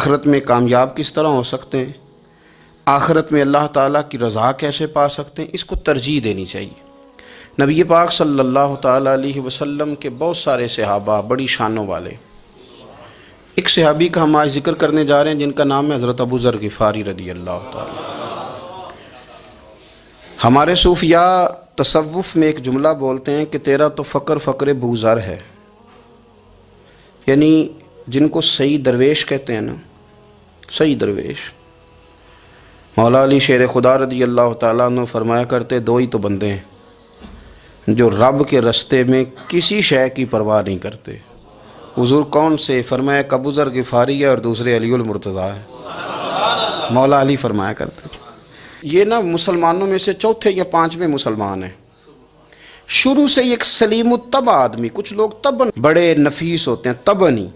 آخرت میں کامیاب کس طرح ہو سکتے ہیں، آخرت میں اللہ تعالیٰ کی رضا کیسے پا سکتے ہیں، اس کو ترجیح دینی چاہیے۔ نبی پاک صلی اللہ تعالیٰ علیہ وسلم کے بہت سارے صحابہ بڑی شانوں والے، ایک صحابی کا ہم آج ذکر کرنے جا رہے ہیں جن کا نام ہے حضرت ابو ذر غفاری رضی اللہ تعالیٰ۔ ہمارے صوفیاء تصوف میں ایک جملہ بولتے ہیں کہ تیرا تو فقر فقر ابو ذر ہے، یعنی جن کو صحیح درویش کہتے ہیں نا، صحیح درویش۔ مولا علی شیر خدا رضی اللہ تعالیٰ عنہ فرمایا کرتے دو ہی تو بندے ہیں جو رب کے رستے میں کسی شے کی پرواہ نہیں کرتے۔ حضور کون سے؟ فرمایا ابو ذر غفاری ہے اور دوسرے علی المرتضیٰ ہے۔ مولا علی فرمایا کرتے یہ نا مسلمانوں میں سے چوتھے یا پانچویں مسلمان ہیں۔ شروع سے ایک سلیم الطبع آدمی، کچھ لوگ طبعاً بڑے نفیس ہوتے ہیں، طبعاً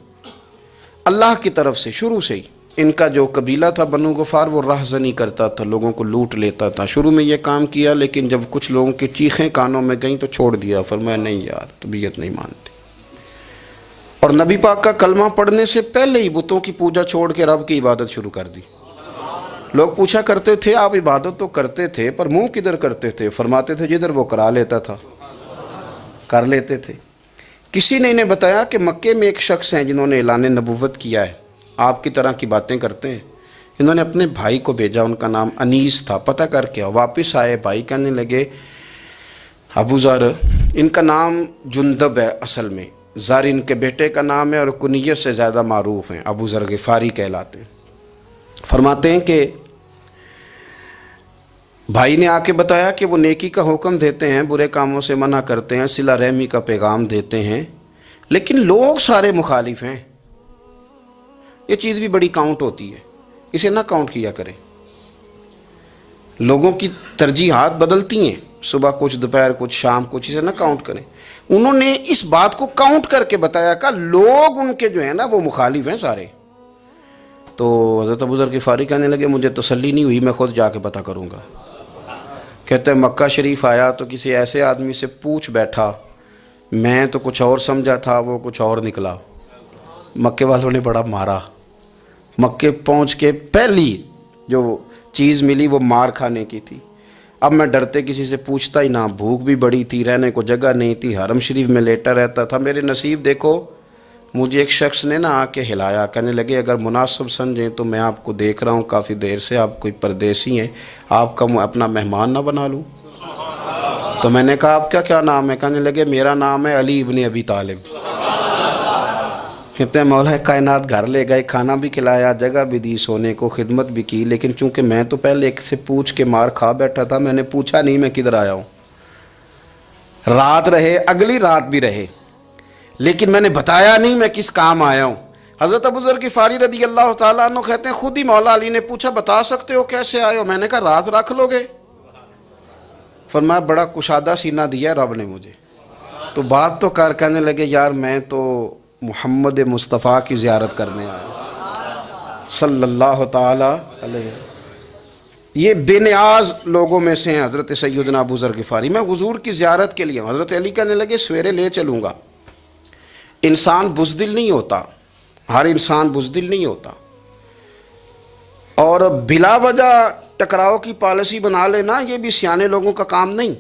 اللہ کی طرف سے شروع سے ہی۔ ان کا جو قبیلہ تھا بنو غفار وہ راہزنی کرتا تھا، لوگوں کو لوٹ لیتا تھا۔ شروع میں یہ کام کیا لیکن جب کچھ لوگوں کی چیخیں کانوں میں گئیں تو چھوڑ دیا، فرمایا نہیں یار طبیعت نہیں مانتی۔ اور نبی پاک کا کلمہ پڑھنے سے پہلے ہی بتوں کی پوجا چھوڑ کے رب کی عبادت شروع کر دی۔ لوگ پوچھا کرتے تھے آپ عبادت تو کرتے تھے پر منہ کدھر کرتے تھے؟ فرماتے تھے جدھر وہ کرا لیتا تھا کر لیتے تھے۔ کسی نے انہیں بتایا کہ مکے میں ایک شخص ہیں جنہوں نے اعلان نبوت کیا ہے، آپ کی طرح کی باتیں کرتے ہیں۔ انہوں نے اپنے بھائی کو بھیجا، ان کا نام انیس تھا، پتہ کر کے واپس آئے، بھائی کہنے لگے ابو ذر، ان کا نام جندب ہے اصل میں، ذر ان کے بیٹے کا نام ہے اور کنیت سے زیادہ معروف ہیں، ابو ذر غفاری کہلاتے ہیں۔ فرماتے ہیں کہ بھائی نے آ کے بتایا کہ وہ نیکی کا حکم دیتے ہیں، برے کاموں سے منع کرتے ہیں، صلہ رحمی کا پیغام دیتے ہیں، لیکن لوگ سارے مخالف ہیں۔ یہ چیز بھی بڑی کاؤنٹ ہوتی ہے، اسے نہ کاؤنٹ کیا کریں۔ لوگوں کی ترجیحات بدلتی ہیں، صبح کچھ دوپہر کچھ شام کچھ، اسے نہ کاؤنٹ کریں۔ انہوں نے اس بات کو کاؤنٹ کر کے بتایا کہ لوگ ان کے جو ہیں نا وہ مخالف ہیں سارے۔ تو حضرت ابو ذر غفاری کہنے لگے مجھے تسلی نہیں ہوئی، میں خود جا کے پتہ کروں گا۔ کہتے ہیں مکہ شریف آیا تو کسی ایسے آدمی سے پوچھ بیٹھا، میں تو کچھ اور سمجھا تھا وہ کچھ اور نکلا۔ مکے والوں نے بڑا مارا۔ مکے پہنچ کے پہلی جو چیز ملی وہ مار کھانے کی تھی۔ اب میں ڈرتے کسی سے پوچھتا ہی نہ، بھوک بھی بڑی تھی، رہنے کو جگہ نہیں تھی، حرم شریف میں لیٹا رہتا تھا۔ میرے نصیب دیکھو، مجھے ایک شخص نے آ کے ہلایا، کہنے لگے اگر مناسب سمجھیں تو میں آپ کو دیکھ رہا ہوں کافی دیر سے، آپ کوئی پردیسی ہیں، آپ کا اپنا مہمان نہ بنا لوں؟ تو میں نے کہا آپ کا کیا نام ہے؟ کہنے لگے میرا نام ہے علی ابن ابی طالب۔ کہتے ہیں مولا کائنات گھر لے گئے، کھانا بھی کھلایا، جگہ بھی دی، سونے کو خدمت بھی کی، لیکن چونکہ میں تو پہلے ایک سے پوچھ کے مار کھا بیٹھا تھا، میں نے پوچھا نہیں میں کدھر آیا ہوں۔ رات رہے، اگلی رات بھی رہے، لیکن میں نے بتایا نہیں میں کس کام آیا ہوں۔ حضرت ابو ذر غفاری رضی اللہ تعالیٰ عنہ کہتے ہیں خود ہی مولا علی نے پوچھا بتا سکتے ہو کیسے آئے ہو؟ میں نے کہا رات رکھ لو گے؟ فرمایا بڑا کشادہ سینہ دیا رب نے مجھے، تو بات تو کر۔ کہنے لگے یار میں تو محمد مصطفیٰ کی زیارت کرنے آیا صلی اللہ تعالی علیہ وسلم۔ یہ بے نیاز لوگوں میں سے ہیں حضرت سیدنا ابو ذر غفاری۔ میں حضور کی زیارت کے لیے، حضرت علی کہنے لگے سویرے لے چلوں گا۔ انسان بزدل نہیں ہوتا، ہر انسان بزدل نہیں ہوتا، اور بلا وجہ ٹکراؤ کی پالیسی بنا لینا یہ بھی سیانے لوگوں کا کام نہیں۔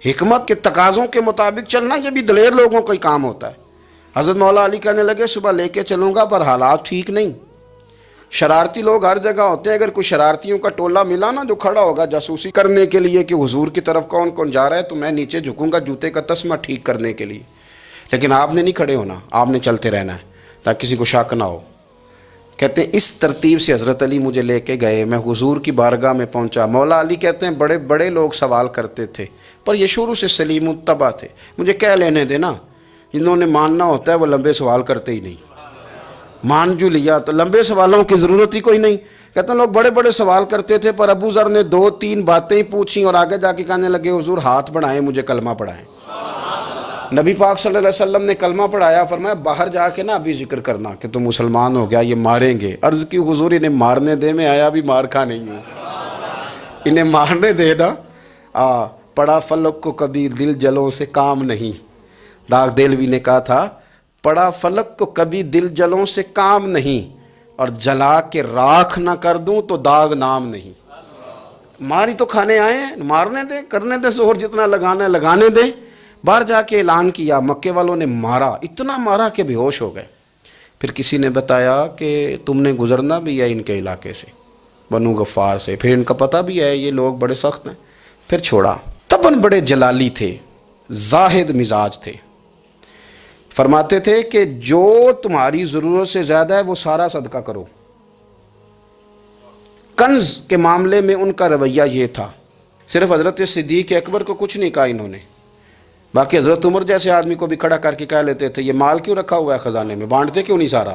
حکمت کے تقاضوں کے مطابق چلنا یہ بھی دلیر لوگوں کا ہی کام ہوتا ہے۔ حضرت مولا علی کہنے لگے صبح لے کے چلوں گا پر حالات ٹھیک نہیں، شرارتی لوگ ہر جگہ ہوتے ہیں، اگر کوئی شرارتیوں کا ٹولہ ملا نا جو کھڑا ہوگا جاسوسی کرنے کے لیے کہ حضور کی طرف کون کون جا رہا ہے، تو میں نیچے جھکوں گا جوتے کا تسمہ ٹھیک کرنے کے لیے، لیکن آپ نے نہیں کھڑے ہونا، آپ نے چلتے رہنا ہے تاکہ کسی کو شک نہ ہو۔ کہتے ہیں اس ترتیب سے حضرت علی مجھے لے کے گئے، میں حضور کی بارگاہ میں پہنچا۔ مولا علی کہتے ہیں بڑے بڑے لوگ سوال کرتے تھے پر یہ شروع سے سلیم الطبع تھے، مجھے کہہ لینے دینا، جنہوں نے ماننا ہوتا ہے وہ لمبے سوال کرتے ہی نہیں۔ مان جو لیا تو لمبے سوالوں کی ضرورت ہی کوئی نہیں۔ کہتے ہیں لوگ بڑے بڑے سوال کرتے تھے پر ابو ذر نے 2-3 باتیں ہی پوچھیں اور آگے جا کے کہنے لگے حضور ہاتھ بڑھائیں مجھے کلمہ پڑھائیں۔ نبی پاک صلی اللہ علیہ وسلم نے کلمہ پڑھایا، فرمایا باہر جا کے نا ابھی ذکر کرنا کہ تم مسلمان ہو گیا، یہ ماریں گے۔ عرض کی حضور انہیں مارنے دے، میں آیا بھی مار کھا نہیں ہوں، انہیں مارنے دے نا۔ پڑا فلک کو کبھی دل جلوں سے کام نہیں، داغ دلوی نے کہا تھا پڑا فلک کو کبھی دل جلوں سے کام نہیں، اور جلا کے راکھ نہ کر دوں تو داغ نام نہیں۔ ماری تو کھانے آئے ہیں، مارنے دیں، کرنے دیں زور جتنا لگانا ہے لگانے دیں۔ باہر جا کے اعلان کیا، مکے والوں نے مارا، اتنا مارا کہ بے ہوش ہو گئے۔ پھر کسی نے بتایا کہ تم نے گزرنا بھی ہے ان کے علاقے سے، بنو غفار سے، پھر ان کا پتہ بھی ہے یہ لوگ بڑے سخت ہیں، پھر چھوڑا۔ تباً بڑے جلالی تھے، زاہد مزاج تھے، فرماتے تھے کہ جو تمہاری ضرورت سے زیادہ ہے وہ سارا صدقہ کرو۔ کنز کے معاملے میں ان کا رویہ یہ تھا، صرف حضرت صدیق اکبر کو کچھ نہیں کہا انہوں نے، باقی حضرت عمر جیسے آدمی کو بھی کھڑا کر کے کہہ لیتے تھے یہ مال کیوں رکھا ہوا ہے خزانے میں، بانٹتے کیوں نہیں سارا۔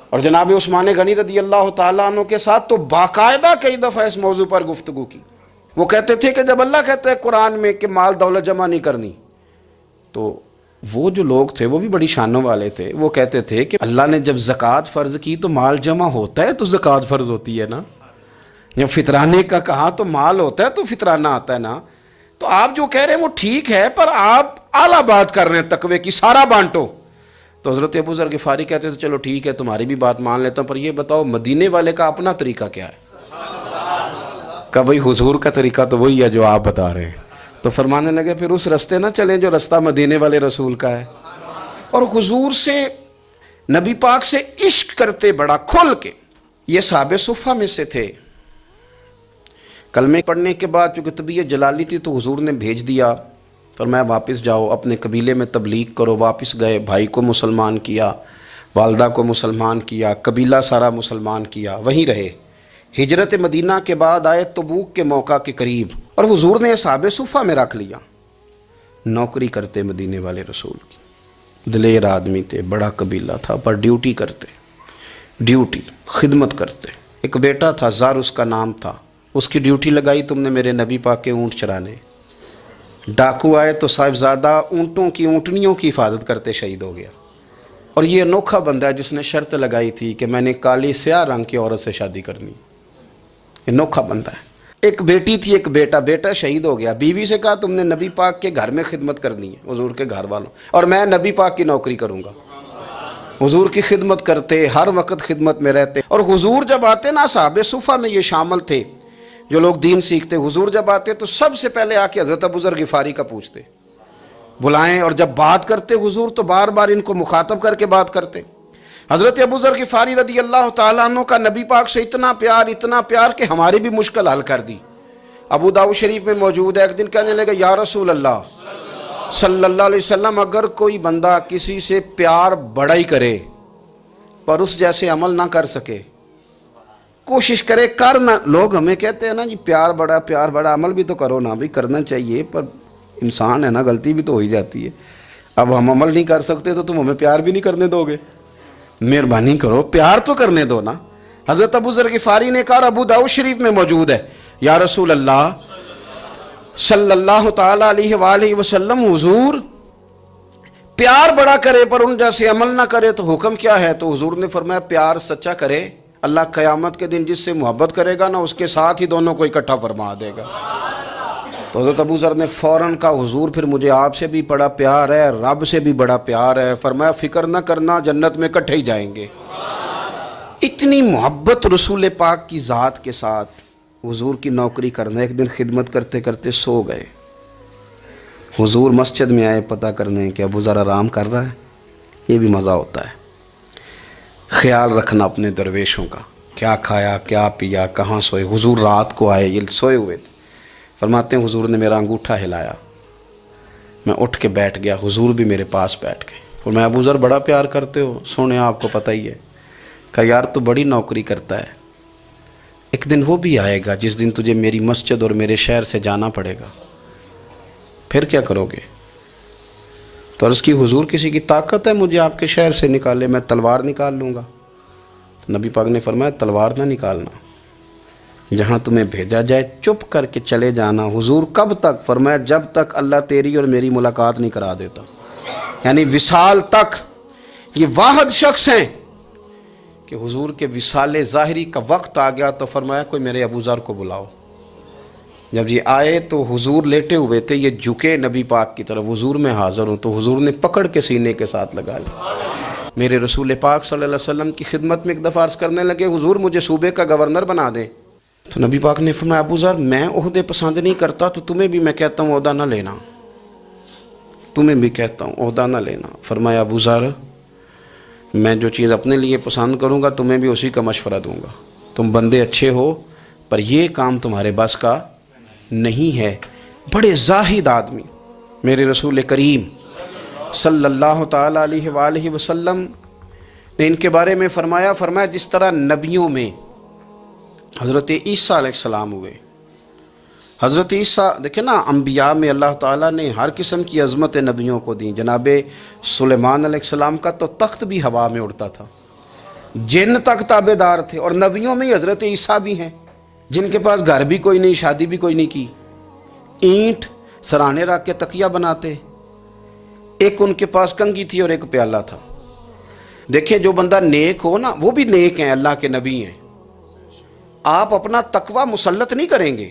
اور جناب عثمان غنی رضی اللہ تعالیٰ عنہ کے ساتھ تو باقاعدہ کئی دفعہ اس موضوع پر گفتگو کی۔ وہ کہتے تھے کہ جب اللہ کہتا ہے قرآن میں کہ مال دولت جمع نہیں کرنی، تو وہ جو لوگ تھے وہ بھی بڑی شانوں والے تھے، وہ کہتے تھے کہ اللہ نے جب زکوٰۃ فرض کی تو مال جمع ہوتا ہے تو زکوٰۃ فرض ہوتی ہے نا، جب فطرانے کا کہا تو مال ہوتا ہے تو فطرانہ آتا ہے نا۔ تو آپ جو کہہ رہے ہیں وہ ٹھیک ہے، پر آپ اعلیٰ بات کر رہے ہیں تقوی کی، سارا بانٹو۔ تو حضرت ابو ذر غفاری کہتے تھے چلو ٹھیک ہے تمہاری بھی بات مان لیتا ہوں، پر یہ بتاؤ مدینے والے کا اپنا طریقہ کیا ہے؟ کہ بھئی حضور کا طریقہ تو وہی ہے جو آپ بتا رہے ہیں۔ تو فرمانے لگے پھر اس رستے نہ چلیں جو رستہ مدینے والے رسول کا ہے۔ اور حضور سے، نبی پاک سے عشق کرتے بڑا کھل کے۔ یہ صحابہ صفہ میں سے تھے۔ کلمے پڑھنے کے بعد چونکہ طبیعت جلالی تھی تو حضور نے بھیج دیا، فرمایا واپس جاؤ اپنے قبیلے میں تبلیغ کرو۔ واپس گئے، بھائی کو مسلمان کیا، والدہ کو مسلمان کیا، قبیلہ سارا مسلمان کیا، وہیں رہے۔ ہجرت مدینہ کے بعد آئے تبوک کے موقع کے قریب، اور حضور نے اصحاب صفہ میں رکھ لیا۔ نوکری کرتے مدینے والے رسول کی، دلیر آدمی تھے، بڑا قبیلہ تھا، پر ڈیوٹی کرتے، ڈیوٹی خدمت کرتے۔ ایک بیٹا تھا، زار اس کا نام تھا، اس کی ڈیوٹی لگائی تم نے میرے نبی پاک کے اونٹ چرانے۔ ڈاکو آئے تو صاحبزادہ اونٹوں کی، اونٹنیوں کی حفاظت کرتے شہید ہو گیا۔ اور یہ انوکھا بندہ ہے جس نے شرط لگائی تھی کہ میں نے کالی سیاہ رنگ کی عورت سے شادی کرنی، انوکھا بندہ ہے۔ ایک بیٹی تھی، ایک بیٹا، بیٹا شہید ہو گیا، بیوی سے کہا تم نے نبی پاک کے گھر میں خدمت کرنی ہے، حضور کے گھر والوں، اور میں نبی پاک کی نوکری کروں گا۔ حضور کی خدمت کرتے، ہر وقت خدمت میں رہتے۔ اور حضور جب آتے نا، صحابہ صفہ میں یہ شامل تھے جو لوگ دین سیکھتے، حضور جب آتے تو سب سے پہلے آ کے حضرت ابو ذر غفاری کا پوچھتے، بلائیں، اور جب بات کرتے حضور تو بار بار ان کو مخاطب کر کے بات کرتے۔ حضرت ابو ذر غفاری رضی اللہ تعالیٰ عنہ کا نبی پاک سے اتنا پیار کہ ہماری بھی مشکل حل کر دی۔ ابو داؤد شریف میں موجود ہے، ایک دن کہنے لگا یا رسول اللہ صلی اللہ علیہ وسلم، اگر کوئی بندہ کسی سے پیار بڑا ہی کرے پر اس جیسے عمل نہ کر سکے، کوشش کرے کرنا، لوگ ہمیں کہتے ہیں نا جی پیار بڑا، عمل بھی تو کرو نا، بھی کرنا چاہیے، پر انسان ہے نا، غلطی بھی تو ہو ہی جاتی ہے۔ اب ہم عمل نہیں کر سکتے تو تم ہمیں پیار بھی نہیں کرنے دو گے، مہربانی کرو پیار تو کرنے دو نا۔ حضرت ابو ذر غفاری نے کہا، ابو داؤد شریف میں موجود ہے، یا رسول اللہ صلی اللہ تعالی علیہ وآلہ وسلم، حضور پیار بڑا کرے پر ان جیسے عمل نہ کرے تو حکم کیا ہے؟ تو حضور نے فرمایا پیار سچا کرے، اللہ قیامت کے دن جس سے محبت کرے گا نا اس کے ساتھ ہی دونوں کو اکٹھا فرما دے گا۔ تو حضرت ابو ذر نے فوراً کہا، حضور پھر مجھے آپ سے بھی بڑا پیار ہے، رب سے بھی بڑا پیار ہے۔ فرمایا فکر نہ کرنا، جنت میں اکٹھے ہی جائیں گے۔ اتنی محبت رسول پاک کی ذات کے ساتھ حضور کی نوکری کرنا۔ ایک دن خدمت کرتے کرتے سو گئے، حضور مسجد میں آئے پتہ کرنے کہ ابو ذر آرام کر رہا ہے۔ یہ بھی مزہ ہوتا ہے، خیال رکھنا اپنے درویشوں کا، کیا کھایا کیا پیا، کہاں سوئے۔ حضور رات کو آئے، یہ سوئے ہوئے تھے، فرماتے ہیں حضور نے میرا انگوٹھا ہلایا، میں اٹھ کے بیٹھ گیا، حضور بھی میرے پاس بیٹھ گئے۔ اور میں ابو ذر بڑا پیار کرتے ہو، سونے آپ کو پتہ ہی ہے۔ کہا یار تو بڑی نوکری کرتا ہے، ایک دن وہ بھی آئے گا جس دن تجھے میری مسجد اور میرے شہر سے جانا پڑے گا، پھر کیا کرو گے؟ تو عرض کی حضور کسی کی طاقت ہے مجھے آپ کے شہر سے نکالے؟ میں تلوار نکال لوں گا۔ تو نبی پاک نے فرمایا تلوار نہ نکالنا، جہاں تمہیں بھیجا جائے چپ کر کے چلے جانا۔ حضور کب تک؟ فرمایا جب تک اللہ تیری اور میری ملاقات نہیں کرا دیتا، یعنی وصال تک۔ یہ واحد شخص ہیں کہ حضور کے وصال ظاہری کا وقت آ گیا تو فرمایا کوئی میرے ابو ذر کو بلاؤ۔ جب یہ آئے تو حضور لیٹے ہوئے تھے، یہ جھکے نبی پاک کی طرف، حضور میں حاضر ہوں، تو حضور نے پکڑ کے سینے کے ساتھ لگا لیا۔ میرے رسول پاک صلی اللہ علیہ وسلم کی خدمت میں ایک دفعہ عرض کرنے لگے حضور مجھے صوبے کا گورنر بنا دیں. تو نبی پاک نے فرمایا ابو ذر میں عہدے پسند نہیں کرتا تو تمہیں بھی میں کہتا ہوں عہدہ نہ لینا, تمہیں بھی کہتا ہوں عہدہ نہ لینا. فرمایا ابو ذر میں جو چیز اپنے لیے پسند کروں گا تمہیں بھی اسی کا مشورہ دوں گا. تم بندے اچھے ہو پر یہ کام تمہارے بس کا نہیں ہے. بڑے زاہد آدمی میرے رسول کریم صلی اللہ تعالیٰ علیہ وآلہ وسلم نے ان کے بارے میں فرمایا جس طرح نبیوں میں حضرت عیسیٰ علیہ السلام ہوئے. حضرت عیسیٰ دیکھیں نا, انبیاء میں اللہ تعالیٰ نے ہر قسم کی عظمت نبیوں کو دی. جناب سلیمان علیہ السلام کا تو تخت بھی ہوا میں اڑتا تھا, جن تک تابع دار تھے. اور نبیوں میں حضرت عیسیٰ بھی ہیں جن کے پاس گھر بھی کوئی نہیں, شادی بھی کوئی نہیں کی, اینٹ سرانے رکھ کے تکیہ بناتے. ایک ان کے پاس کنگھی تھی اور ایک پیالہ تھا. دیکھیں جو بندہ نیک ہو نا وہ بھی نیک ہیں, اللہ کے نبی ہیں. آپ اپنا تقوی مسلط نہیں کریں گے,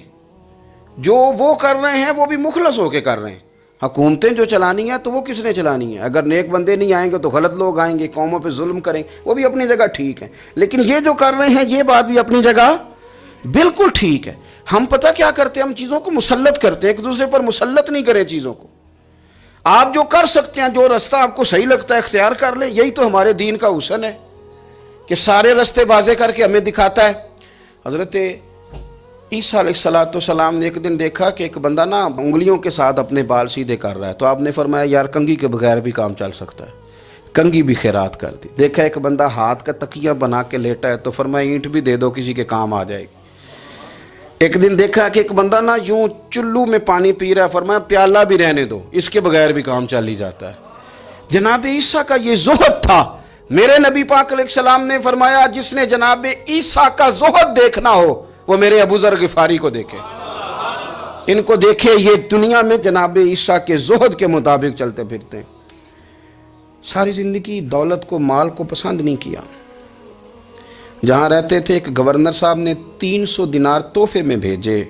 جو وہ کر رہے ہیں وہ بھی مخلص ہو کے کر رہے ہیں. حکومتیں جو چلانی ہیں تو وہ کس نے چلانی ہے؟ اگر نیک بندے نہیں آئیں گے تو غلط لوگ آئیں گے, قوموں پہ ظلم کریں, وہ بھی اپنی جگہ ٹھیک ہے. لیکن یہ جو کر رہے ہیں یہ بات بھی اپنی جگہ بالکل ٹھیک ہے. ہم پتہ کیا کرتے ہیں, ہم چیزوں کو مسلط کرتے ہیں, ایک دوسرے پر مسلط نہیں کریں چیزوں کو. آپ جو کر سکتے ہیں, جو رستہ آپ کو صحیح لگتا ہے اختیار کر لیں. یہی تو ہمارے دین کا حسن ہے کہ سارے رستے واضح کر کے ہمیں دکھاتا ہے. حضرت عیسیٰ علیہ السلام نے ایک دن دیکھا کہ ایک بندہ نا انگلیوں کے ساتھ اپنے بال سیدھے کر رہا ہے. تو آپ نے فرمایا یار کنگھی کے بغیر بھی کام چل سکتا ہے, کنگھی بھی خیرات کر دی. دیکھا ایک بندہ ہاتھ کا تکیہ بنا کے لیٹا ہے تو فرمایا اینٹ بھی دے دو, کسی کے کام آ جائے گی. ایک دن دیکھا کہ ایک بندہ نا یوں چلو میں پانی پی رہا ہے, فرمایا پیالہ بھی رہنے دو, اس کے بغیر بھی کام چل ہی جاتا ہے. جناب عیسیٰ کا یہ زہد تھا. میرے نبی پاک علیہ السلام نے فرمایا جس نے جناب عیسیٰ کا زہد دیکھنا ہو وہ میرے ابو ذر غفاری کو دیکھے, ان کو دیکھے. یہ دنیا میں جناب عیسیٰ کے زہد کے مطابق چلتے پھرتے ہیں. ساری زندگی دولت کو, مال کو پسند نہیں کیا. جہاں رہتے تھے ایک گورنر صاحب نے 300 دینار تحفے میں بھیجے.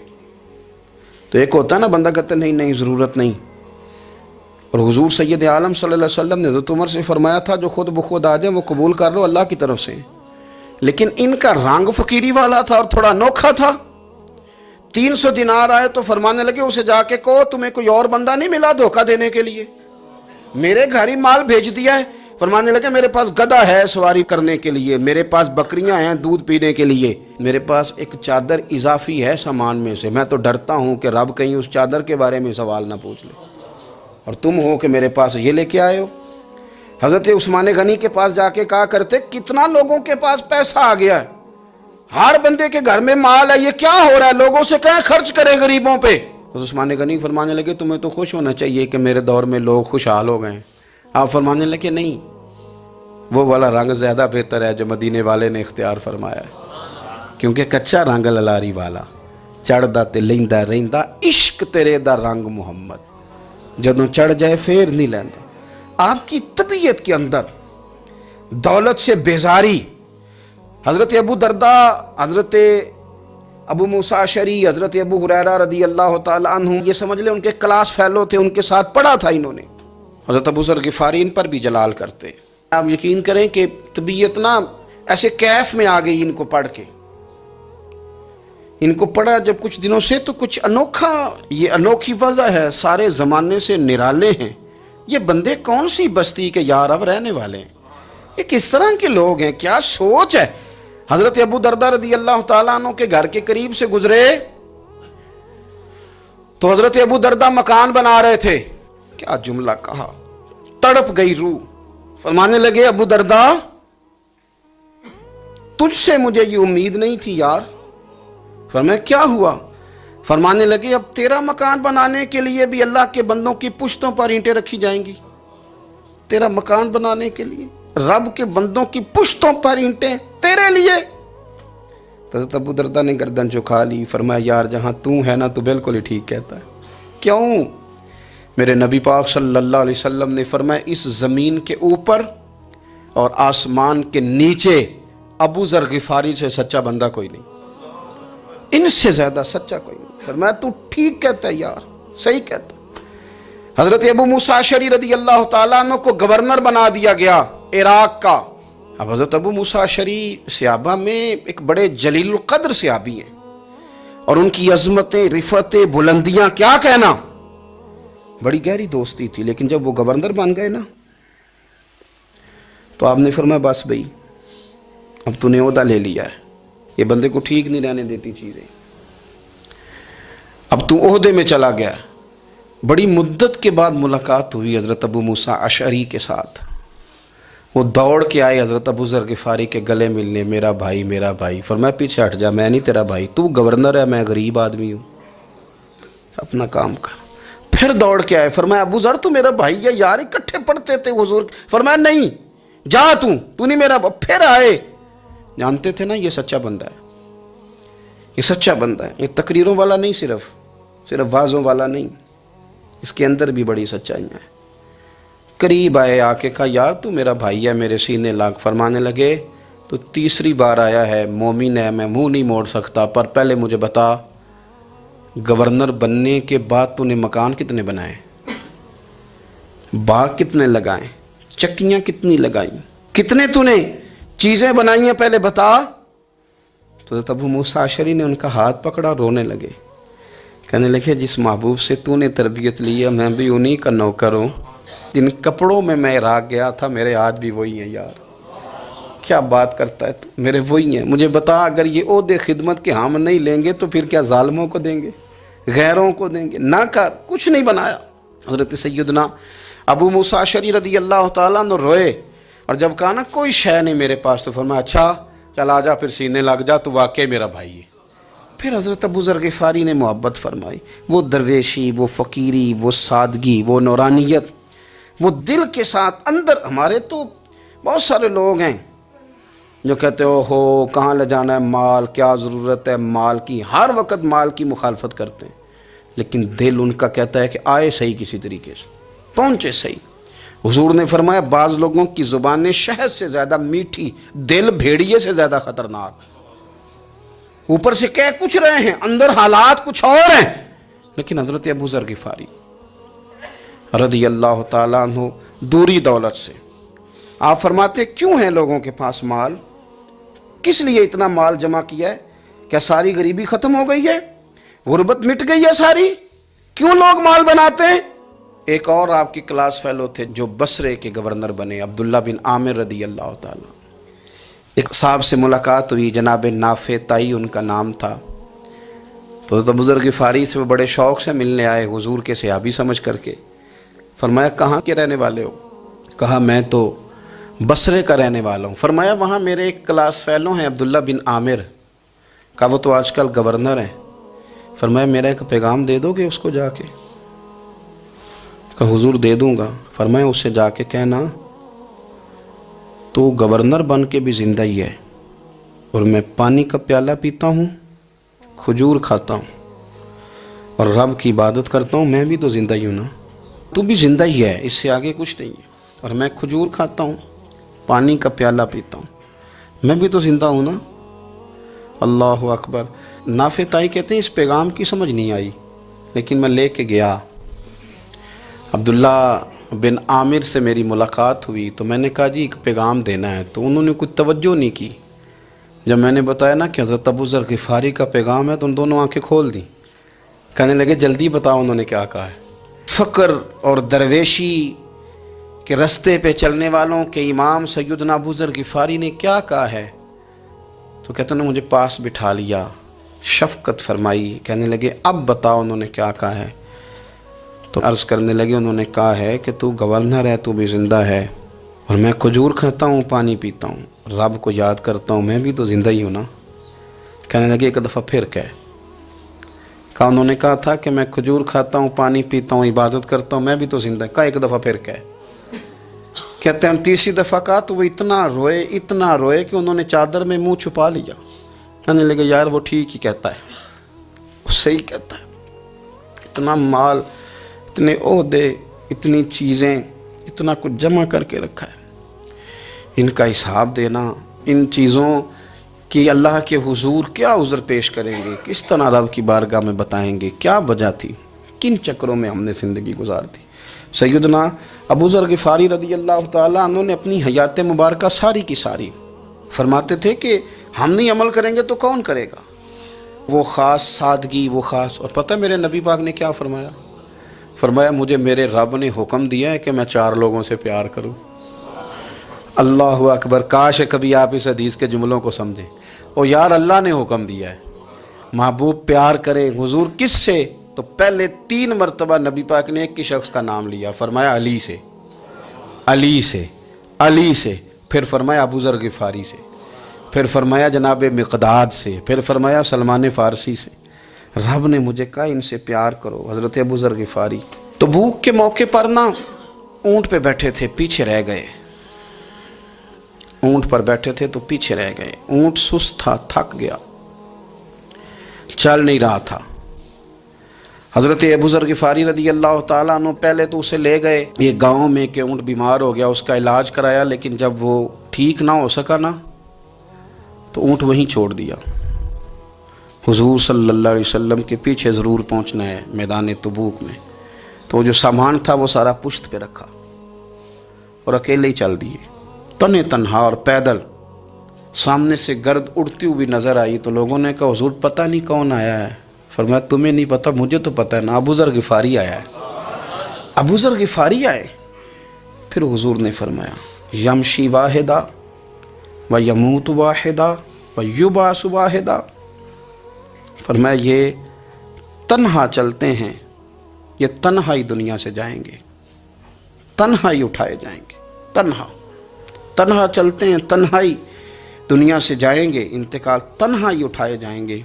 تو ایک ہوتا ہے نا بندہ کہتا ہے نہیں ضرورت نہیں. اور حضور سید عالم صلی اللہ علیہ وسلم نے حضرت عمر سے فرمایا تھا جو خود بخود آ جائیں وہ قبول کر لو, اللہ کی طرف سے. لیکن ان کا رنگ فقیری والا تھا اور تھوڑا انوکھا تھا. 300 دینار آئے تو فرمانے لگے اسے جا کے کہو تمہیں کوئی اور بندہ نہیں ملا دھوکہ دینے کے لیے, میرے گھر ہی مال بھیج دیا ہے. فرمانے لگے میرے پاس گدھا ہے سواری کرنے کے لیے, میرے پاس بکریاں ہیں دودھ پینے کے لیے, میرے پاس ایک چادر اضافی ہے سامان میں سے. میں تو ڈرتا ہوں کہ رب کہیں اس چادر کے بارے میں سوال نہ پوچھ لے, اور تم ہو کہ میرے پاس یہ لے کے آئے ہو. حضرت عثمان غنی کے پاس جا کے کہا کرتے کتنا لوگوں کے پاس پیسہ آ گیا ہے, ہر بندے کے گھر میں مال ہے, یہ کیا ہو رہا ہے, لوگوں سے کہیں خرچ کریں غریبوں پہ. حضرت عثمان غنی فرمانے لگے تمہیں تو خوش ہونا چاہیے کہ میرے دور میں لوگ خوشحال ہو گئے ہیں. آپ فرمانے لگے نہیں, وہ والا رنگ زیادہ بہتر ہے جو مدینے والے نے اختیار فرمایا ہے, کیونکہ کچا رنگ للاری والا چڑھدا تے لیندا رہندا عشق تیرے دا رنگ محمد, جدوں چڑھ جائے پھر نہیں لیندا. آپ کی طبیعت کے اندر دولت سے بیزاری. حضرت ابو درداء, حضرت ابو موسیٰ اشعری, حضرت ابو ہریرہ رضی اللہ تعالیٰ عنہ, یہ سمجھ لیں ان کے کلاس فیلو تھے, ان کے ساتھ پڑھا تھا انہوں نے. حضرت ابو ذر غفاری ان پر بھی جلال کرتے. آپ یقین کریں کہ طبیعت نا ایسے کیف میں آ گئی ان کو پڑھ کے. ان کو پڑھا جب کچھ دنوں سے تو کچھ انوکھا, یہ انوکھی وجہ ہے, سارے زمانے سے نرالے ہیں. یہ بندے کون سی بستی کے یار اب رہنے والے ہیں, یہ کس طرح کے لوگ ہیں, کیا سوچ ہے. حضرت ابو درداء رضی اللہ تعالیٰ عنہ کے گھر کے قریب سے گزرے تو حضرت ابو درداء مکان بنا رہے تھے. کیا جملہ کہا, تڑپ گئی روح. فرمانے لگے ابو درداء تجھ سے مجھے یہ امید نہیں تھی یار. فرمایا کیا ہوا؟ فرمانے لگے اب تیرا مکان بنانے کے لیے بھی اللہ کے بندوں کی پشتوں پر اینٹیں رکھی جائیں گی. تیرا مکان بنانے کے لیے رب کے بندوں کی پشتوں پر اینٹیں تیرے لیے. حضرت ابو درداء نے گردن جھکا لی. فرمایا یار جہاں تو ہے نا تو بالکل ہی ٹھیک کہتا ہے. کیوں؟ میرے نبی پاک صلی اللہ علیہ وسلم نے فرمایا اس زمین کے اوپر اور آسمان کے نیچے ابو ذر غفاری سے سچا بندہ کوئی نہیں, ان سے زیادہ سچا کوئی نہیں. فرمایا تو ٹھیک کہتا ہے یار, صحیح کہتا. حضرت ابو موسیٰ اشعری رضی اللہ تعالیٰ عنہ کو گورنر بنا دیا گیا. عراق کا۔ اب حضرت ابو موسیٰ اشعری صحابہ میں ایک بڑے جلیل القدر صحابی ہیں، اور ان کی عظمتیں، رفتیں، بلندیاں کیا کہنا، بڑی گہری دوستی تھی۔ لیکن جب وہ گورنر بن گئے نا تو آپ نے فرمایا بس بھئی اب تو نے عہدہ لے لیا ہے، یہ بندے کو ٹھیک نہیں رہنے دیتی چیزیں، اب تو عہدے میں چلا گیا۔ بڑی مدت کے بعد ملاقات ہوئی حضرت ابو موسیٰ اشعری کے ساتھ، وہ دوڑ کے آئے حضرت ابو ذر غفاری کے گلے ملنے، میرا بھائی میرا بھائی۔ فرمایا پیچھے ہٹ جا، میں نہیں تیرا بھائی، تو گورنر ہے، میں غریب آدمی ہوں، اپنا کام کر۔ پھر دوڑ کے آئے، فرمایا ابو ذر تو میرا بھائی ہے یار، اکٹھے پڑھتے تھے حضور۔ فرمایا نہیں جا، تو نہیں میرا۔ پھر آئے، جانتے تھے نا یہ سچا بندہ ہے، یہ سچا بندہ ہے، یہ تقریروں والا نہیں، صرف وعظوں والا نہیں، اس کے اندر بھی بڑی سچائیاں ہیں۔ قریب آئے، آ کے کہا یار تو میرا بھائی ہے، میرے سینے لاگ۔ فرمانے لگے تو تیسری بار آیا ہے، مومن ہے، میں منہ نہیں موڑ سکتا، پر پہلے مجھے بتا گورنر بننے کے بعد تو نے مکان کتنے بنائے، باغ کتنے لگائے، چکیاں کتنی لگائیں، کتنے تو نے چیزیں بنائی ہیں، پہلے بتا۔ تو حضرت ابو موسیٰ اشعری نے ان کا ہاتھ پکڑا، رونے لگے، کہنے لگے جس محبوب سے تو نے تربیت لی ہے میں بھی انہی کا نوکر ہوں، جن کپڑوں میں میں عراق گیا تھا میرے آج بھی وہی ہیں۔ یار کیا بات کرتا ہے تو، میرے وہی ہیں۔ مجھے بتا اگر یہ عہدے خدمت کے ہم نہیں لیں گے تو پھر کیا ظالموں کو دیں گے، غیروں کو دیں گے؟ نہ کر، کچھ نہیں بنایا۔ حضرت سیدنا ابو موسیٰ اشعری رضی اللہ تعالیٰ عنہ روئے، اور جب کہا نا کوئی شے نہیں میرے پاس، تو فرمایا اچھا چل آ جا، پھر سینے لگ جا، تو واقعی میرا بھائی ہے۔ پھر حضرت ابو ذر غفاری نے محبت فرمائی، وہ درویشی، وہ فقیری، وہ سادگی، وہ نورانیت، وہ دل کے ساتھ اندر۔ ہمارے تو بہت سارے لوگ ہیں جو کہتے ہو کہاں لے جانا ہے مال، کیا ضرورت ہے مال کی، ہر وقت مال کی مخالفت کرتے ہیں، لیکن دل ان کا کہتا ہے کہ آئے صحیح، کسی طریقے سے پہنچے صحیح۔ حضور نے فرمایا بعض لوگوں کی زبانیں شہد سے زیادہ میٹھی، دل بھیڑیے سے زیادہ خطرناک۔ اوپر سے کہہ کچھ رہے ہیں، اندر حالات کچھ اور ہیں۔ لیکن حضرت ابو ذر غفاری رضی اللہ تعالیٰ عنہ دوری دولت سے، آپ فرماتے کیوں ہیں لوگوں کے پاس مال، کس لیے اتنا مال جمع کیا ہے؟ کیا ساری غریبی ختم ہو گئی ہے، غربت مٹ گئی ہے ساری؟ کیوں لوگ مال بناتے ہیں؟ ایک اور آپ کی کلاس فیلو تھے جو بصرے کے گورنر بنے، عبداللہ بن عامر رضی اللہ تعالیٰ۔ ایک صاحب سے ملاقات ہوئی، جناب نافع تائی ان کا نام تھا، تو حضرت ابو ذر غفاری سے وہ بڑے شوق سے ملنے آئے، حضور کے صحابی سمجھ کر کے۔ فرمایا کہاں کے رہنے والے ہو؟ کہا میں تو بصرے کا رہنے والا ہوں۔ فرمایا وہاں میرے ایک کلاس فیلو ہیں عبداللہ بن عامر، کہا وہ تو آج کل گورنر ہیں۔ فرمایا میرا ایک پیغام دے دو گے اس کو جا کے؟ کہا حضور دے دوں گا۔ فرمایا اس سے جا کے کہنا تو گورنر بن کے بھی زندہ ہی ہے، اور میں پانی کا پیالہ پیتا ہوں، کھجور کھاتا ہوں، اور رب کی عبادت کرتا ہوں، میں بھی تو زندہ ہی ہوں نا، تو بھی زندہ ہی ہے، اس سے آگے کچھ نہیں ہے، اور میں کھجور کھاتا ہوں، پانی کا پیالہ پیتا ہوں، میں بھی تو زندہ ہوں نا۔ اللہ اکبر۔ نافع تائی کہتے ہیں اس پیغام کی سمجھ نہیں آئی، لیکن میں لے کے گیا، عبداللہ بن عامر سے میری ملاقات ہوئی، تو میں نے کہا جی ایک پیغام دینا ہے، تو انہوں نے کچھ توجہ نہیں کی۔ جب میں نے بتایا نا کہ حضرت ابو ذر غفاری کا پیغام ہے، تو ان دونوں آنکھیں کھول دیں، کہنے لگے جلدی بتاؤ انہوں نے کیا کہا ہے۔ فقر اور درویشی کے رستے پہ چلنے والوں کے امام سیدنا ابو ذر غفاری نے کیا کہا ہے؟ تو کہتے ہیں مجھے پاس بٹھا لیا، شفقت فرمائی، کہنے لگے اب بتاؤ انہوں نے کیا کہا ہے؟ تو عرض کرنے لگے انہوں نے کہا ہے کہ تو گورنر ہے، تو بھی زندہ ہے، اور میں کھجور کھاتا ہوں، پانی پیتا ہوں، رب کو یاد کرتا ہوں، میں بھی تو زندہ ہی ہوں نا۔ کہنے لگے ایک دفعہ پھر کہا انہوں نے کہا تھا کہ میں کھجور کھاتا ہوں، پانی پیتا ہوں، عبادت کرتا ہوں، میں بھی تو زندہ، کہا ایک دفعہ پھر کہتے ہیں تیسری دفعہ کہا تو وہ اتنا روئے کہ انہوں نے چادر میں منہ چھپا لیا۔ کہنے لگے یار وہ ٹھیک ہی کہتا ہے، وہ صحیح کہتا ہے، اتنا مال، اتنے عہدے، اتنی چیزیں، اتنا کچھ جمع کر کے رکھا ہے، ان کا حساب دینا، ان چیزوں کی اللہ کے حضور کیا عذر پیش کریں گے، کس طرح رب کی بارگاہ میں بتائیں گے، کیا وجہ تھی، کن چکروں میں ہم نے زندگی گزار دی۔ سیدنا ابو ذر غفاری رضی اللہ تعالیٰ عنہ نے اپنی حیات مبارکہ ساری کی ساری فرماتے تھے کہ ہم نہیں عمل کریں گے تو کون کرے گا. وہ خاص سادگی، وہ خاص. اور پتہ میرے نبی پاک نے کیا فرمایا؟ فرمایا مجھے میرے رب نے حکم دیا ہے کہ میں 4 لوگوں سے پیار کروں. اللہ اکبر. کاش کبھی آپ اس حدیث کے جملوں کو سمجھیں. او یار اللہ نے حکم دیا ہے محبوب پیار کرے. حضور کس سے؟ تو پہلے 3 مرتبہ نبی پاک نے ایک ہی شخص کا نام لیا. فرمایا علی سے، علی سے، علی سے. پھر فرمایا ابو ذر غفاری سے. پھر فرمایا جناب مقداد سے. پھر فرمایا سلمان فارسی سے. رب نے مجھے کہا ان سے پیار کرو. حضرت ابو ذر غفاری تبوک کے موقع پر نا اونٹ پہ بیٹھے تھے، پیچھے رہ گئے. اونٹ پر بیٹھے تھے تو پیچھے رہ گئے. اونٹ سست تھا، تھک گیا، چل نہیں رہا تھا. حضرت ابو ذر غفاری رضی اللہ تعالیٰ عنہ پہلے تو اسے لے گئے ایک گاؤں میں کہ اونٹ بیمار ہو گیا، اس کا علاج کرایا، لیکن جب وہ ٹھیک نہ ہو سکا نا تو اونٹ وہیں چھوڑ دیا. حضور صلی اللہ علیہ وسلم کے پیچھے ضرور پہنچنا ہے میدان تبوک میں. تو جو سامان تھا وہ سارا پشت پہ رکھا اور اکیلے ہی چل دیے، تنے تنہا اور پیدل. سامنے سے گرد اڑتی ہوئی نظر آئی تو لوگوں نے کہا حضور پتہ نہیں کون آیا ہے. فرمایا تمہیں نہیں پتہ، مجھے تو پتہ ہے نا، ابو ذر غفاری آیا ہے. ابو ذر غفاری آئے. پھر حضور نے فرمایا یمشی واحدہ و یموت واحدہ و یبعث واحدہ. فرمایا یہ تنہا چلتے ہیں، یہ تنہا ہی دنیا سے جائیں گے، تنہا ہی اٹھائے جائیں گے. تنہا تنہا چلتے ہیں، تنہا ہی دنیا سے جائیں گے، انتقال تنہا ہی اٹھائے جائیں گے.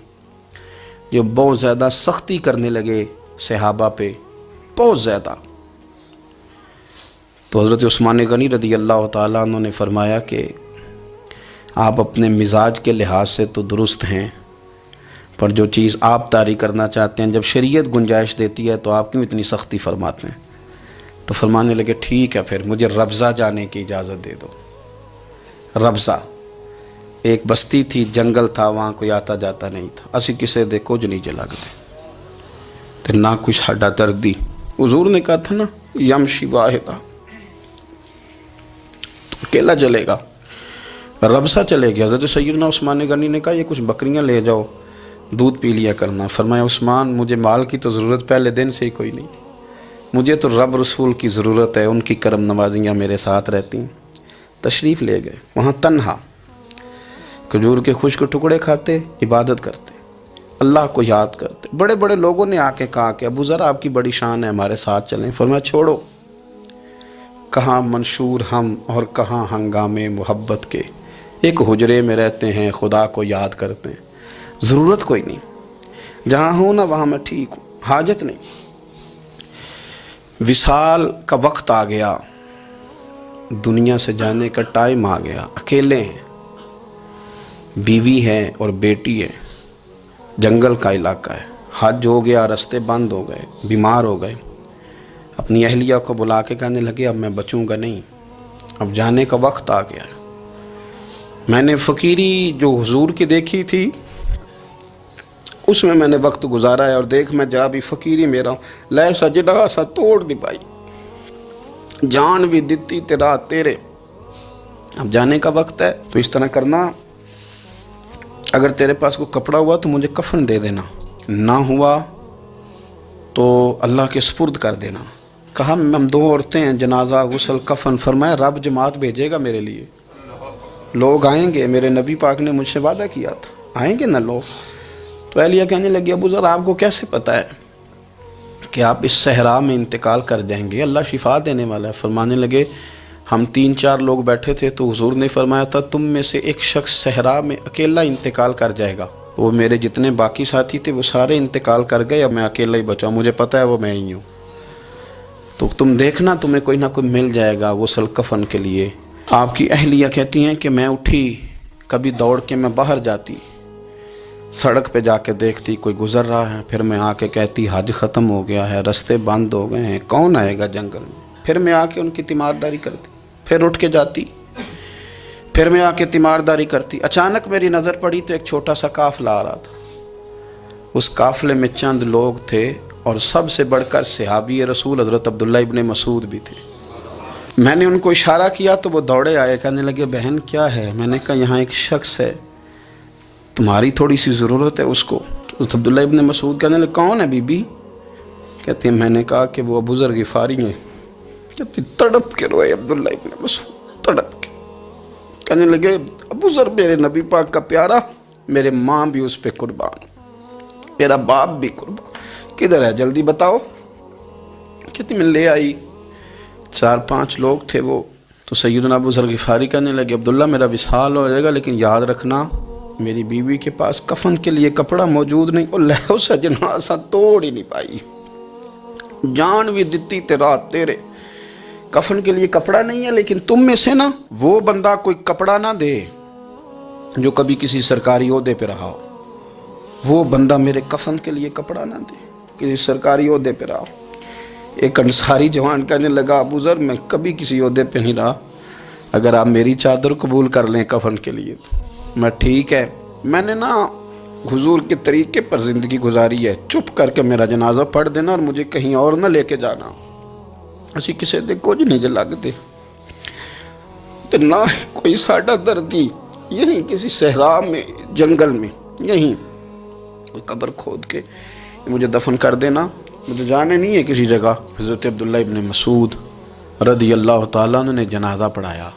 جو بہت زیادہ سختی کرنے لگے صحابہ پہ، بہت زیادہ. تو حضرت عثمان غنی رضی اللہ تعالیٰ عنہ نے فرمایا کہ آپ اپنے مزاج کے لحاظ سے تو درست ہیں، پر جو چیز آپ طاری کرنا چاہتے ہیں جب شریعت گنجائش دیتی ہے تو آپ کیوں اتنی سختی فرماتے ہیں؟ تو فرمانے لگے ٹھیک ہے پھر مجھے ربضہ جانے کی اجازت دے دو. ربضہ ایک بستی تھی، جنگل تھا، وہاں کوئی آتا جاتا نہیں تھا. اسی کسے دے کچھ نہیں جلا گئے تے نہ کوئی ساڈا دردی. حضور نے کہا تھا نا یمشی واحدہ، تو اکیلا چلے گا. ربضہ چلے گیا. حضرت سیدنا عثمان غنی نے کہا یہ کچھ بکریاں لے جاؤ، دودھ پی لیا کرنا. فرمایا عثمان مجھے مال کی تو ضرورت پہلے دن سے ہی کوئی نہیں، مجھے تو رب رسول کی ضرورت ہے، ان کی کرم نوازیاں میرے ساتھ رہتی ہیں. تشریف لے گئے. وہاں تنہا کھجور کے خشک ٹکڑے کھاتے، عبادت کرتے، اللہ کو یاد کرتے. بڑے بڑے لوگوں نے آ کے کہا کہ ابو ذر آپ کی بڑی شان ہے، ہمارے ساتھ چلیں. فرمایا چھوڑو، کہاں منشور ہم اور کہاں ہنگامے محبت کے، ایک حجرے میں رہتے ہیں خدا کو یاد کرتے ہیں. ضرورت کوئی نہیں، جہاں ہوں نا وہاں میں ٹھیک ہوں، حاجت نہیں. وصال کا وقت آ گیا، دنیا سے جانے کا ٹائم آ گیا. اکیلے ہیں، بیوی ہے اور بیٹی ہے، جنگل کا علاقہ ہے، حج ہو گیا، رستے بند ہو گئے، بیمار ہو گئے. اپنی اہلیہ کو بلا کے کہنے لگے اب میں بچوں گا نہیں، اب جانے کا وقت آ گیا. میں نے فقیری جو حضور کی دیکھی تھی اس میں نے وقت گزارا ہے، اور دیکھ میں جا بھی فقیری میرا لے سجدہ سا توڑ دی پائی، جان بھی دیتی تیرا تیرے. اب جانے کا وقت ہے تو اس طرح کرنا، اگر تیرے پاس کوئی کپڑا ہوا تو مجھے کفن دے دینا، نہ ہوا تو اللہ کے سپرد کر دینا. کہا ہم 2 عورتیں ہیں، جنازہ غسل کفن. فرمایا رب جماعت بھیجے گا میرے لیے، لوگ آئیں گے، میرے نبی پاک نے مجھ سے وعدہ کیا تھا آئیں گے نا لوگ. تو اہلیہ کہنے لگی ابو ذر آپ کو کیسے پتہ ہے کہ آپ اس صحرا میں انتقال کر جائیں گے؟ اللہ شفا دینے والا ہے. فرمانے لگے ہم 3-4 لوگ بیٹھے تھے تو حضور نے فرمایا تھا تم میں سے ایک شخص صحرا میں اکیلا انتقال کر جائے گا. وہ میرے جتنے باقی ساتھی تھے وہ سارے انتقال کر گئے، اب میں اکیلا ہی بچا، مجھے پتہ ہے وہ میں ہی ہوں. تو تم دیکھنا تمہیں کوئی نہ کوئی مل جائے گا غسل کفن کے لیے. آپ کی اہلیہ کہتی ہیں کہ میں اٹھی، کبھی دوڑ کے میں باہر جاتی، سڑک پہ جا کے دیکھتی کوئی گزر رہا ہے، پھر میں آ کے کہتی حج ختم ہو گیا ہے، رستے بند ہو گئے ہیں، کون آئے گا جنگل میں. پھر میں آ کے ان کی تیمارداری کرتی، پھر اٹھ کے جاتی، پھر میں آ کے تیمارداری کرتی. اچانک میری نظر پڑی تو ایک چھوٹا سا قافلہ آ رہا تھا. اس قافلے میں چند لوگ تھے اور سب سے بڑھ کر صحابی رسول حضرت عبداللہ ابن مسعود بھی تھے. میں نے ان کو اشارہ کیا تو وہ دوڑے آئے، کہنے لگے بہن کیا ہے؟ میں نے کہا یہاں ایک شخص ہے، تمہاری تھوڑی سی ضرورت ہے اس کو۔ تو عبداللہ ابن مسعود کہنے لگے کون ہے بی بی؟ کہتے ہیں میں نے کہا کہ وہ ابو ذر غفاری ہیں۔ کہتے تڑپ کے روئے عبداللہ ابن مسعود، تڑپ کے کہنے لگے ابو ذر میرے نبی پاک کا پیارا، میرے ماں بھی اس پہ قربان، میرا باپ بھی قربان، کدھر ہے جلدی بتاؤ۔ کہتی میں لے آئی، 4-5 لوگ تھے وہ۔ تو سیدنا ابو ذر غفاری کہنے لگے عبداللہ میرا وصال ہو جائے گا لیکن یاد رکھنا میری بیوی کے پاس کفن کے لیے کپڑا موجود نہیں۔ اور لہو سجنا اساں توڑ ہی نہیں پائی، جان بھی دیتی تے رات تیرے، کفن کے لیے کپڑا نہیں ہے، لیکن تم میں سے نا وہ بندہ کوئی کپڑا نہ دے جو کبھی کسی سرکاری عہدے پہ رہا ہو، وہ بندہ میرے کفن کے لیے کپڑا نہ دے کسی سرکاری عہدے پہ رہا ہو۔ ایک انصاری جوان کہنے لگا ابو ذر میں کبھی کسی عہدے پہ نہیں رہا، اگر آپ میری چادر قبول کر لیں کفن کے لیے تو میں ٹھیک ہے، میں نے نا حضور کے طریقے پر زندگی گزاری ہے، چپ کر کے میرا جنازہ پڑھ دینا اور مجھے کہیں اور نہ لے کے جانا، اسی کسی دے کچھ نہیں لگتے تو نہ کوئی ساڈا دردی یہیں کسی صحرا میں جنگل میں یہیں کوئی قبر کھود کے مجھے دفن کر دینا، مجھے جانے نہیں ہے کسی جگہ۔ حضرت عبداللہ ابن مسعود رضی اللہ تعالیٰ عنہ نے جنازہ پڑھایا،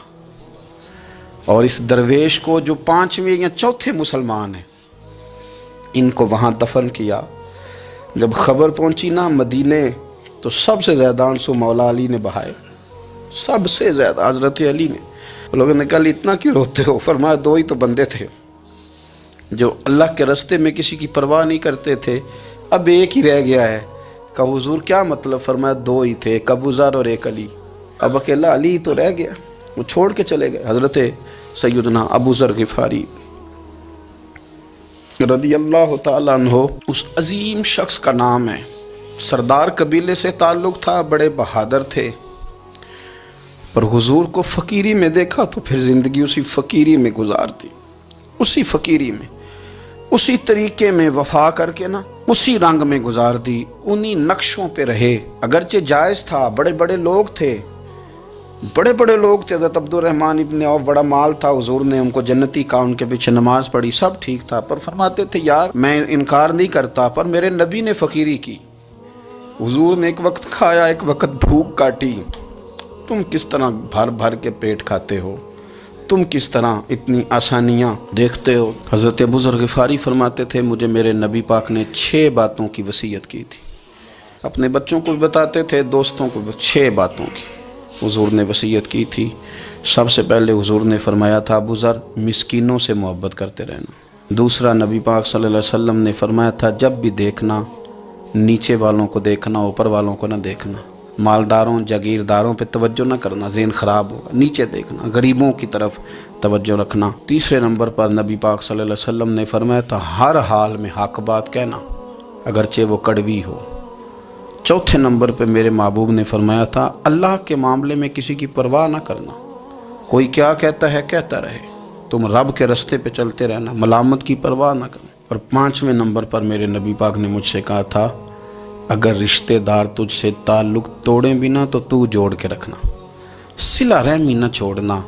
اور اس درویش کو جو 5ویں یا 4تھے مسلمان ہیں ان کو وہاں دفن کیا۔ جب خبر پہنچی نا مدینے تو سب سے زیادہ آنسو مولا علی نے بہائے، سب سے زیادہ حضرت علی نے۔ لوگوں نے کہا اتنا کیوں روتے ہو؟ فرمایا 2 ہی تو بندے تھے جو اللہ کے راستے میں کسی کی پرواہ نہیں کرتے تھے، اب ایک ہی رہ گیا ہے۔ کہا حضور کیا مطلب؟ فرمایا 2 ہی تھے، ایک ابو ذر اور ایک علی، اب اکیلا علی تو رہ گیا، وہ چھوڑ کے چلے گئے۔ حضرت سیدنا ابو ذر غفاری رضی اللہ تعالیٰ عنہ اس عظیم شخص کا نام ہے، سردار قبیلے سے تعلق تھا، بڑے بہادر تھے، پر حضور کو فقیری میں دیکھا تو پھر زندگی اسی فقیری میں گزار دی، اسی فقیری میں، اسی طریقے میں وفا کر کے نا اسی رنگ میں گزار دی، انہی نقشوں پہ رہے۔ اگرچہ جائز تھا، بڑے بڑے لوگ تھے، بڑے بڑے لوگ تھے، حضرت عبد الرحمن ابن عوف بڑا مال تھا، حضور نے ان کو جنتی کہا، ان کے پیچھے نماز پڑھی، سب ٹھیک تھا، پر فرماتے تھے یار میں انکار نہیں کرتا پر میرے نبی نے فقیری کی، حضور نے ایک وقت کھایا ایک وقت بھوک کاٹی، تم کس طرح بھر بھر کے پیٹ کھاتے ہو، تم کس طرح اتنی آسانیاں دیکھتے ہو۔ حضرت ابو ذر غفاری فرماتے تھے مجھے میرے نبی پاک نے 6 باتوں کی وصیت کی تھی، اپنے بچوں کو بھی بتاتے تھے، دوستوں کو بھی، 6 باتوں کی حضور نے وصیت کی تھی۔ سب سے پہلے حضور نے فرمایا تھا ابو ذر مسکینوں سے محبت کرتے رہنا۔ دوسرا نبی پاک صلی اللہ علیہ وسلم نے فرمایا تھا جب بھی دیکھنا نیچے والوں کو دیکھنا، اوپر والوں کو نہ دیکھنا، مالداروں جاگیرداروں پہ توجہ نہ کرنا، ذہن خراب ہوگا، نیچے دیکھنا، غریبوں کی طرف توجہ رکھنا۔ تیسرے نمبر پر نبی پاک صلی اللہ علیہ وسلم نے فرمایا تھا ہر حال میں حق بات کہنا اگرچہ وہ کڑوی ہو۔ چوتھے نمبر پہ میرے محبوب نے فرمایا تھا اللہ کے معاملے میں کسی کی پرواہ نہ کرنا، کوئی کیا کہتا ہے کہتا رہے، تم رب کے رستے پہ چلتے رہنا، ملامت کی پرواہ نہ کرنا۔ اور 5ویں نمبر پر میرے نبی پاک نے مجھ سے کہا تھا اگر رشتہ دار تجھ سے تعلق توڑیں بھی نہ تو جوڑ کے رکھنا، صلہ رحمی نہ چھوڑنا۔